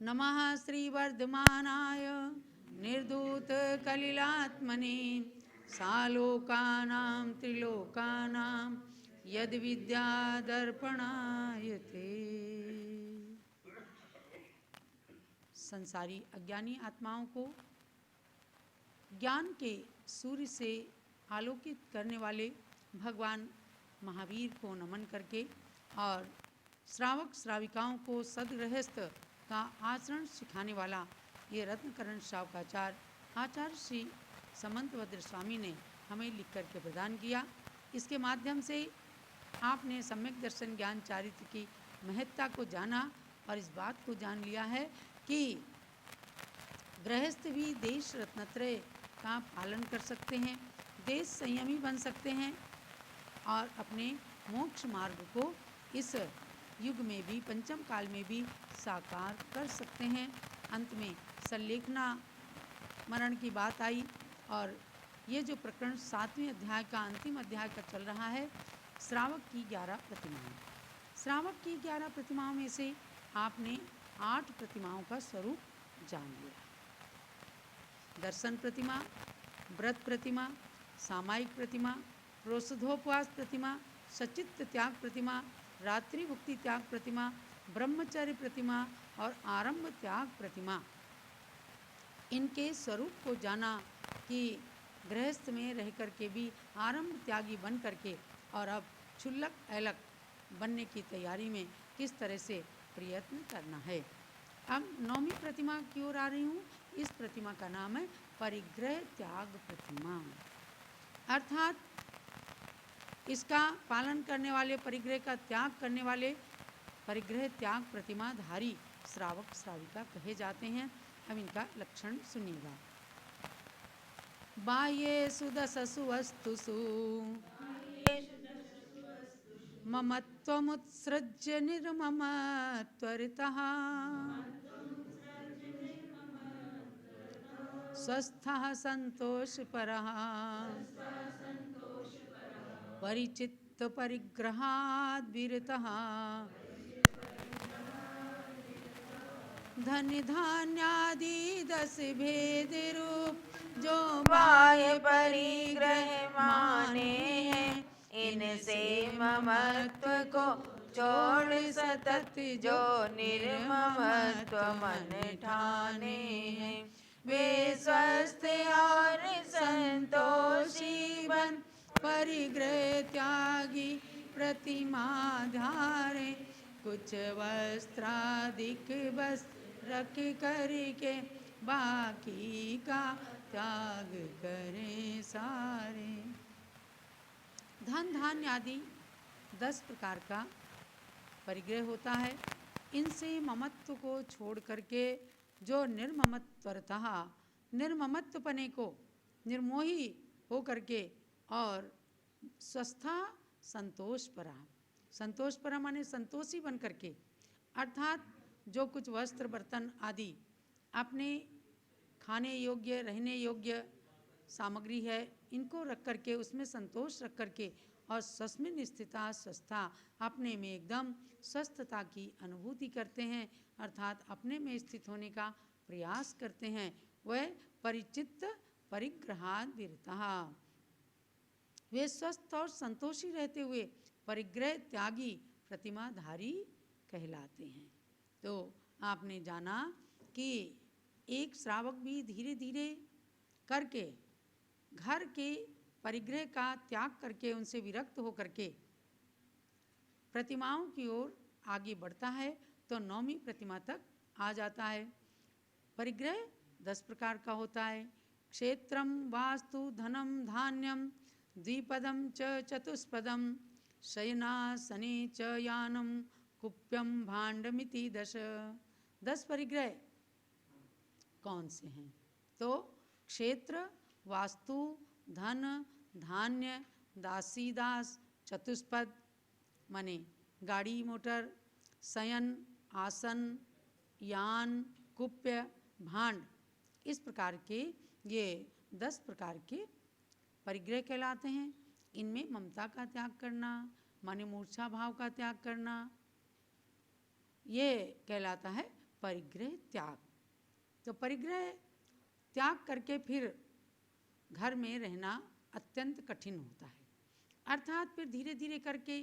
नमः श्रीवर्धमानाय निर्धूतकलिलात्मने सालोकानां त्रिलोकानां यद्विद्यादर्पणाय ते। संसारी अज्ञानी आत्माओं को ज्ञान के सूर्य से आलोकित करने वाले भगवान महावीर को नमन करके और श्रावक श्राविकाओं को सदगृहस्थ का आचरण सिखाने वाला ये रत्नकरण श्रावकाचार्य आचार्य श्री समंतभद्र स्वामी ने हमें लिख करके प्रदान किया। इसके माध्यम से आपने सम्यक दर्शन ज्ञान चारित्र की महत्ता को जाना और इस बात को जान लिया है कि गृहस्थ भी देश रत्नत्रय का पालन कर सकते हैं, देश संयमी बन सकते हैं और अपने मोक्ष मार्ग को इस युग में भी पंचम काल में भी साकार कर सकते हैं। अंत में संलेखना मरण की बात आई और ये जो प्रकरण 7वें अध्याय का अंतिम अध्याय का चल रहा है, श्रावक की 11 प्रतिमाएं। श्रावक की 11 प्रतिमाओं में से आपने 8 प्रतिमाओं का स्वरूप जान लिया। दर्शन प्रतिमा, व्रत प्रतिमा, सामायिक प्रतिमा, प्रोषधोपवास प्रतिमा, सचित्त त्याग प्रतिमा, रात्रि भुक्ति त्याग प्रतिमा, ब्रह्मचर्य प्रतिमा और आरंभ त्याग प्रतिमा। इनके स्वरूप को जाना कि गृहस्थ में रह करके भी आरंभ त्यागी बन करके और अब क्षुल्लक ऐलक बनने की तैयारी में किस तरह से प्रयत्न करना है। अब 9वीं प्रतिमा की ओर आ रही हूँ। इस प्रतिमा का नाम है परिग्रह त्याग प्रतिमा, अर्थात इसका पालन करने वाले, परिग्रह का त्याग करने वाले परिग्रह त्याग प्रतिमाधारी श्रावक श्राविका कहे जाते हैं। अब इनका लक्षण सुनिएगा। बाह्येषु दशसु वस्तुषु ममत्वमुत्सृज्य निर्ममत्वरितः स्वस्थः संतोषपरः परिचित्तपरिग्रहाद् विरतः धन्य धान्यादि 10 भेद रूप जो बाह्य परिग्रह माने हैं, इनसे ममत्व को छोड़ सतत जो निर्ममत्व मन ठाने हैं, वे स्वस्थ और संतोषी बन परिग्रह त्यागी प्रतिमा धारे। कुछ वस्त्रादिक बस रख करके बाकी का त्याग करें सारे। धन धान्य आदि 10 प्रकार का परिग्रह होता है। इनसे ममत्व को छोड़ करके जो निर्ममत्वरतः निर्ममत्वपने को निर्मोही हो करके और स्वस्था संतोषपरा, संतोषपरा माने संतोषी बन करके, अर्थात जो कुछ वस्त्र बर्तन आदि अपने खाने योग्य रहने योग्य सामग्री है, इनको रख करके उसमें संतोष रख करके और स्वस्मिन् स्थिता स्वस्था, अपने में एकदम स्वस्थता की अनुभूति करते हैं, अर्थात अपने में स्थित होने का प्रयास करते हैं। वह परिचित्त परिग्रहाद् विरतः, वे स्वस्थ और संतोषी रहते हुए परिग्रह त्यागी प्रतिमाधारी कहलाते हैं। तो आपने जाना कि एक श्रावक भी धीरे धीरे करके घर के परिग्रह का त्याग करके उनसे विरक्त हो करके प्रतिमाओं की ओर आगे बढ़ता है तो 9वीं प्रतिमा तक आ जाता है। परिग्रह 10 प्रकार का होता है। क्षेत्रम वास्तु धनम धान्यम द्विपदम च चतुष्पदम शयनासने च यानम कुप्यम भांडमिति 10 परिग्रह कौन से हैं? तो क्षेत्र, वास्तु, धन, धान्य, दासी दास, चतुष्पद माने गाड़ी मोटर, शयन आसन, यान, कुप्य, भांड, इस प्रकार के ये 10 प्रकार के परिग्रह कहलाते हैं। इनमें ममता का त्याग करना माने मूर्छा भाव का त्याग करना, ये कहलाता है परिग्रह त्याग। तो परिग्रह त्याग करके फिर घर में रहना अत्यंत कठिन होता है, अर्थात फिर धीरे धीरे करके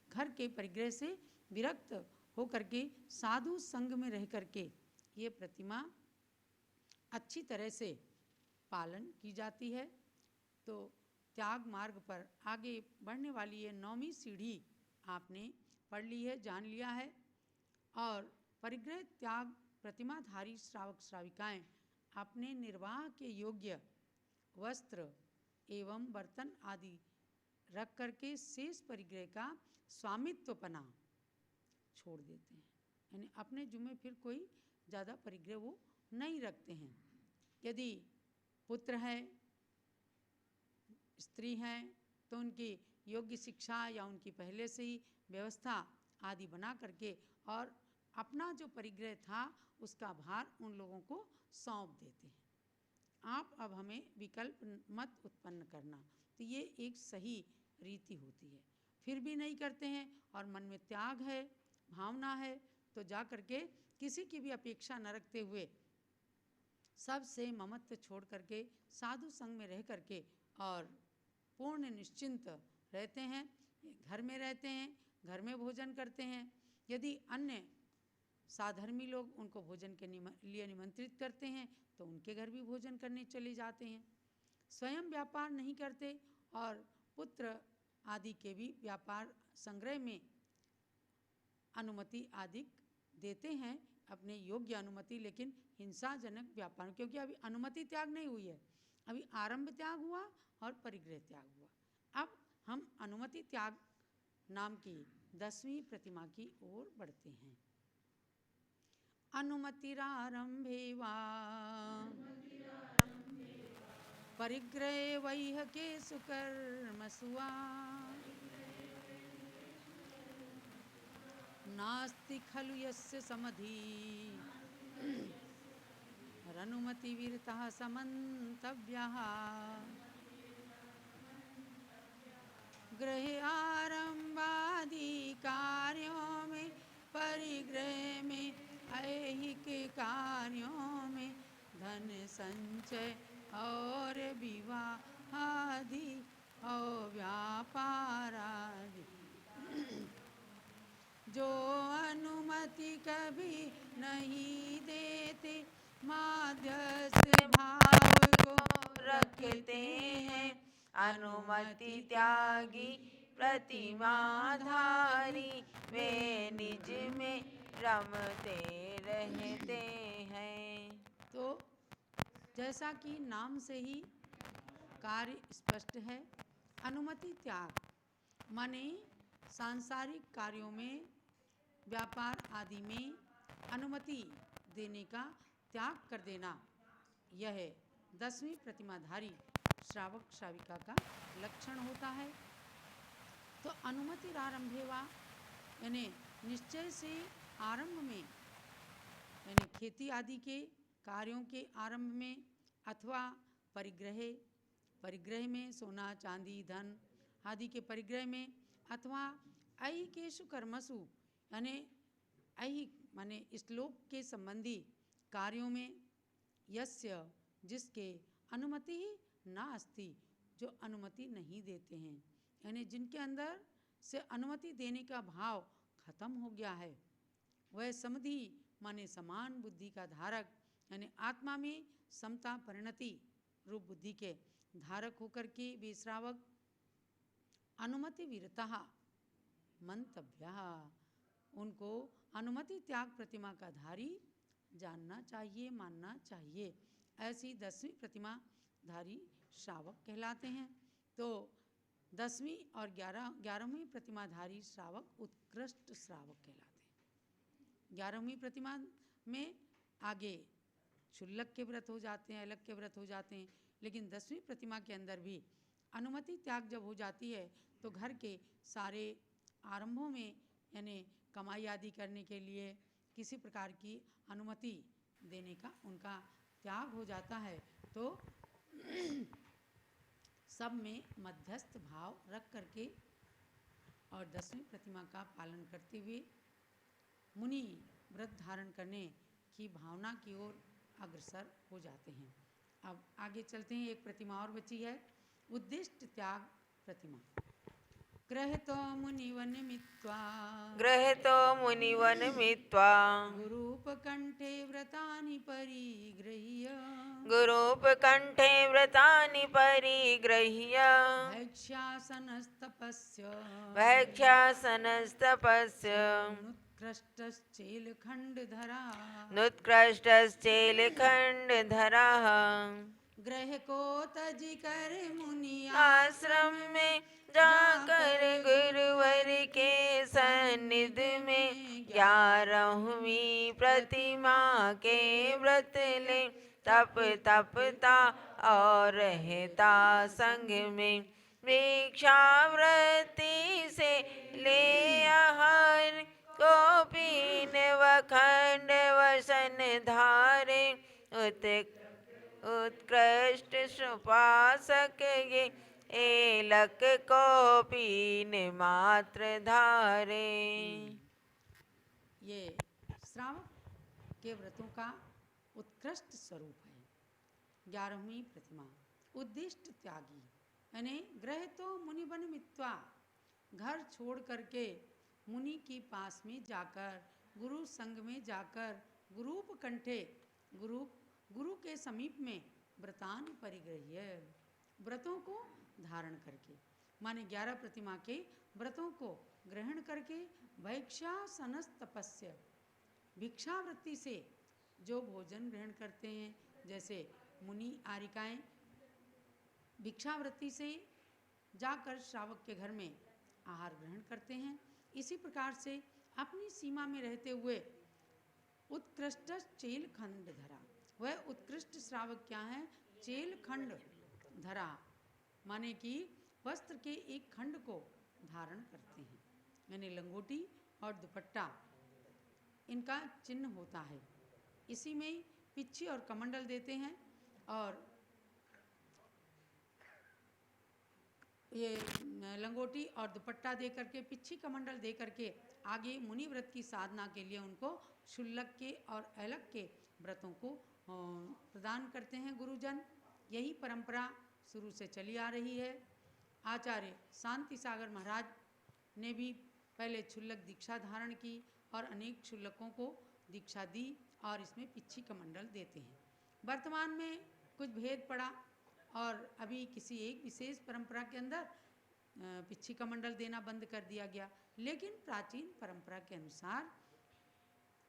घर के परिग्रह से विरक्त हो करके साधु संग में रह करके ये प्रतिमा अच्छी तरह से पालन की जाती है। तो त्याग मार्ग पर आगे बढ़ने वाली ये 9वीं सीढ़ी आपने पढ़ ली है, जान लिया है। और परिग्रह त्याग प्रतिमाधारी श्रावक श्राविकाएं अपने निर्वाह के योग्य वस्त्र एवं बर्तन आदि रख करके शेष परिग्रह का स्वामित्वपना छोड़ देते हैं, यानी अपने जुम्मे फिर कोई ज़्यादा परिग्रह वो नहीं रखते हैं। यदि पुत्र है, स्त्री हैं, तो उनकी योग्य शिक्षा या उनकी पहले से ही व्यवस्था आदि बना करके और अपना जो परिग्रह था उसका भार उन लोगों को सौंप देते हैं। आप अब हमें विकल्प मत उत्पन्न करना। तो ये एक सही रीति होती है। फिर भी नहीं करते हैं और मन में त्याग है, भावना है, तो जा करके किसी की भी अपेक्षा न रखते हुए सबसे ममत्व छोड़ करके साधु संग में रह करके और पूर्ण निश्चिंत रहते हैं, घर में रहते हैं, घर में भोजन करते हैं। यदि अन्य साधर्मी लोग उनको भोजन के लिए निमंत्रित करते हैं तो उनके घर भी भोजन करने चले जाते हैं। स्वयं व्यापार नहीं करते और पुत्र आदि के भी व्यापार संग्रह में अनुमति आदि देते हैं, अपने योग्य अनुमति, लेकिन हिंसाजनक व्यापार, क्योंकि अभी अनुमति त्याग नहीं हुई है, अभी आरंभ त्याग हुआ और परिग्रह त्याग हुआ। अब हम अनुमति त्याग नाम की 10वीं प्रतिमा की ओर बढ़ते हैं। अनुमतिरारंभे वा परिग्रहे वैह के सुकर्मसुवा नास्ति खलु यस्य समधि रनुमति विरतः समन्तव्यः गृहे आरंभादि कार्यों में परिग्रह में ऐहिक कार्यों में धन संचय और विवाह आदि और व्यापार आदि जो अनुमति कभी नहीं देते मध्यस्थ भाव को रखते हैं। अनुमति त्यागी प्रतिमाधारी वे निज में रमते रहते हैं। तो जैसा कि नाम से ही कार्य स्पष्ट है, अनुमति त्याग माने सांसारिक कार्यों में, व्यापार आदि में अनुमति देने का त्याग कर देना, यह 10वीं प्रतिमाधारी श्रावक श्राविका का लक्षण होता है। तो अनुमति आरंभे वा यानी निश्चय से आरंभ में, यानी खेती आदि के कार्यों के आरंभ में, अथवा परिग्रह में सोना चांदी धन आदि के परिग्रह में, अथवा ऐहिकेषु कर्मसु यानी ऐहिक माने श्लोक के संबंधी कार्यों में, यस्य जिसके अनुमति ही नास्ति जो अनुमति नहीं देते हैं, यानी जिनके अंदर से अनुमति देने का भाव खत्म हो गया है, वह समधि माने समान बुद्धि का धारक, यानी आत्मा में समता परिणति रूप बुद्धि के धारक होकर के वे श्रावक अनुमति विरतः मंतव्य, उनको अनुमति त्याग प्रतिमा का धारी जानना चाहिए, मानना चाहिए। ऐसी 10वीं प्रतिमाधारी श्रावक कहलाते हैं। तो 10वीं और 11वीं प्रतिमाधारी श्रावक उत्कृष्ट श्रावक कहलाते हैं। 11वीं प्रतिमा में आगे क्षुल्लक के व्रत हो जाते हैं, अलग के व्रत हो जाते हैं, लेकिन 10वीं प्रतिमा के अंदर भी अनुमति त्याग जब हो जाती है तो घर के सारे आरंभों में, यानी कमाई आदि करने के लिए किसी प्रकार की अनुमति देने का उनका त्याग हो जाता है। तो सब में मध्यस्थ भाव रख करके और 10वीं प्रतिमा का पालन करते हुए मुनि व्रत धारण करने की भावना की ओर अग्रसर हो जाते हैं। अब आगे चलते हैं। एक प्रतिमा और बची है, उद्दिष्ट त्याग प्रतिमा। ग्रहतो मुनिवन मित्वा गृहीतो मुनिवन मित्वा गुरूपकण्ठे व्रतानि परिगृह्य गुरूपकण्ठे व्रतानि परिगृह्य भैक्ष्यासनस्तपस्य भैक्ष्यासनस्तपस्य नुत्कृष्टश्चेलखण्डधरा नुत्कृष्टश्चेलखण्डधरः ग्रह को तजी कर मुनि आश्रम में जाकर गुरुवर के सन्निधि में 11वीं प्रतिमा के व्रत ले तप तपता और रहता संग में भिक्षावृत्ति से ले आहार को पीन वखंड वसन धारे उत्कृष्ट सुपासक ये एलक को पीन मात्र धारे। ये श्रावक के व्रतों का उत्कृष्ट स्वरूप है। 11वीं प्रतिमा, उद्दिष्ट त्यागी, यानी ग्रह तो मुनि बन मित्वा, घर छोड़ करके मुनि के पास में जाकर, गुरु संग में जाकर, गुरूप कंठे, गुरु के समीप में व्रतान परिगृह्य, व्रतों को धारण करके, माने 11 प्रतिमा के व्रतों को ग्रहण करके भैक्ष्यासनस तपस्य, भिक्षावृत्ति से जो भोजन ग्रहण करते हैं, जैसे मुनि आरिकाएं भिक्षावृत्ति से जाकर श्रावक के घर में आहार ग्रहण करते हैं, इसी प्रकार से अपनी सीमा में रहते हुए उत्कृष्ट चेल खंड धरा, वह उत्कृष्ट श्रावक क्या है? चेल खंड धरा, माने कि वस्त्र के एक खंड को धारण करते हैं, यानी लंगोटी और दुपट्टा इनका चिन्ह होता है। इसी में पिच्छी और कमंडल देते हैं, और ये लंगोटी और दुपट्टा दे करके, पिच्छी कमंडल दे करके आगे मुनि व्रत की साधना के लिए उनको शुल्लक के और ऐलक के व्रतों को प्रदान करते हैं गुरुजन। यही परंपरा शुरू से चली आ रही है। आचार्य शांति सागर महाराज ने भी पहले क्षुल्लक दीक्षा धारण की और अनेक क्षुल्लकों को दीक्षा दी, और इसमें पिच्छी कमंडल देते हैं। वर्तमान में कुछ भेद पड़ा और अभी किसी एक विशेष परंपरा के अंदर पिच्छी कमंडल देना बंद कर दिया गया, लेकिन प्राचीन परंपरा के अनुसार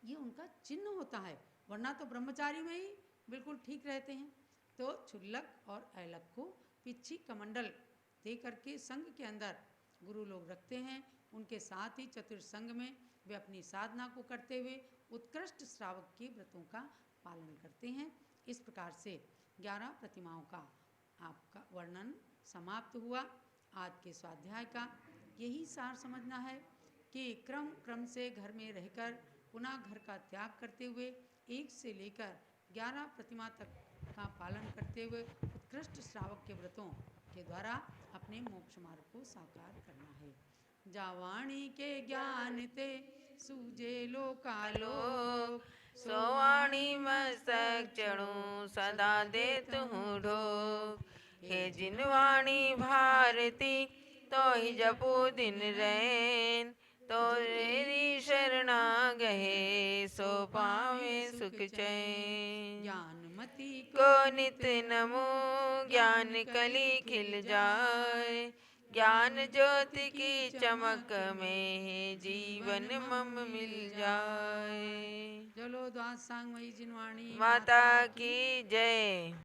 ये उनका चिन्ह होता है, वरना तो ब्रह्मचारी में ही बिल्कुल ठीक रहते हैं। तो क्षुल्लक और ऐलक को पिच्छी कमंडल दे करके संघ के अंदर गुरु लोग रखते हैं, उनके साथ ही चतुर्संग में वे अपनी साधना को करते हुए उत्कृष्ट श्रावक के व्रतों का पालन करते हैं। इस प्रकार से 11 प्रतिमाओं का आपका वर्णन समाप्त हुआ। आज के स्वाध्याय का यही सार समझना है कि क्रम से घर में रहकर पुनः घर का त्याग करते हुए 1 से लेकर 11 प्रतिमा तक का पालन करते हुए उत्कृष्ट श्रावक के व्रतों के द्वारा अपने मोक्ष मार्ग को साकार करना है। जावाणी के ज्ञान ते सूजे लोकालोक, सोवाणी मस्तक चढ़ू सदा दे तुहूँ ढोक। हे जिनवाणी भारती तो ही जपू दिन रैन, तो तेरी शरणा गहे सो पावे सुख चैन। ज्ञानमती को नित नमो ज्ञान कली खिल जाए, ज्ञान ज्योति की चमक में जीवन मम मिल जाए। चलो द्वादशांग मई जिनवाणी माता की जय।